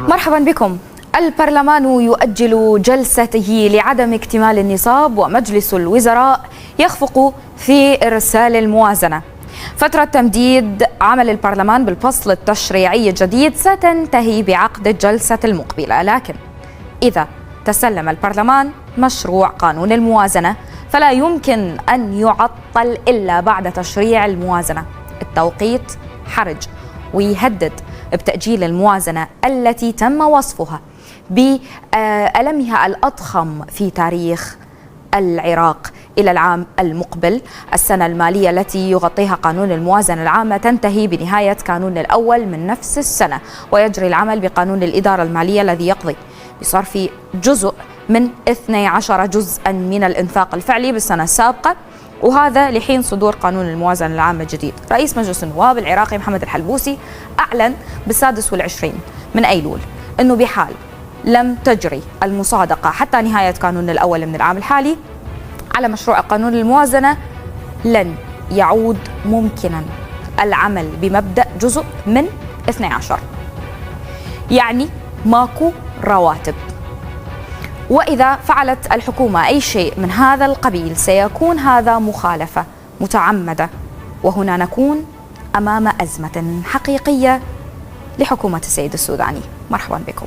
مرحبا بكم. البرلمان يؤجل جلسته لعدم اكتمال النصاب، ومجلس الوزراء يخفق في إرسال الموازنة. فترة تمديد عمل البرلمان بالفصل التشريعي الجديد ستنتهي بعقد الجلسة المقبلة، لكن إذا تسلم البرلمان مشروع قانون الموازنة فلا يمكن أن يعطل إلا بعد تشريع الموازنة. التوقيت حرج ويهدد بتأجيل الموازنة التي تم وصفها بألمها الأضخم في تاريخ العراق إلى العام المقبل. السنة المالية التي يغطيها قانون الموازنة العامة تنتهي بنهاية كانون الأول من نفس السنة، ويجري العمل بقانون الإدارة المالية الذي يقضي بصرف جزء من 12 جزءا من الإنفاق الفعلي بالسنة السابقة، وهذا لحين صدور قانون الموازنة العامة الجديد. رئيس مجلس النواب العراقي محمد الحلبوسي أعلن ب26 من أيلول أنه بحال لم تجري المصادقة حتى نهاية كانون الأول من العام الحالي على مشروع قانون الموازنة لن يعود ممكنا العمل بمبدأ جزء من 12، يعني ماكو رواتب. وإذا فعلت الحكومة أي شيء من هذا القبيل سيكون هذا مخالفة متعمدة، وهنا نكون أمام أزمة حقيقية لحكومة السيد السوداني. مرحبا بكم.